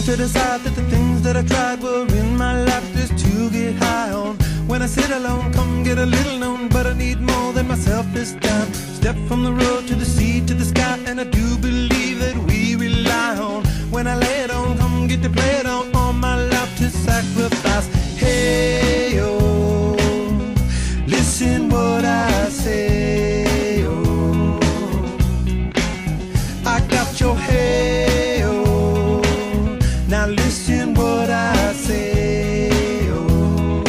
to decide that the things that I tried were in my life just to get high on. When I sit alone, come get a little known, but I need more than myself this time. Step from the road to the sea to the sky, and I do believe that we rely on. When I lay it on, come get to play it on, all my life to sacrifice. Hey, oh, listen what I say, oh, I got your hey, oh, now listen what I say, oh,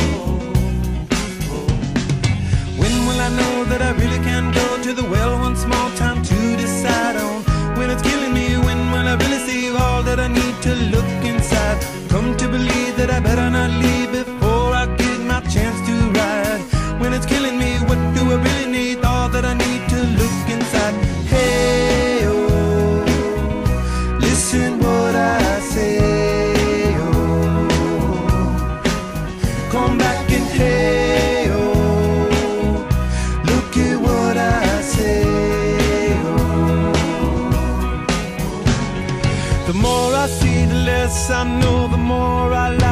when will I know that I really can go to the well one small time to decide on? When it's killing me, when will I really see all that I need to look inside? Come to believe that I better not leave before I get my chance to ride. When it's killing me, what do I really need? All that I need to look inside. Hey, oh, listen what I say, oh, come back and hey, oh, look at what I say, oh. The more I see, the less I know, the more I like.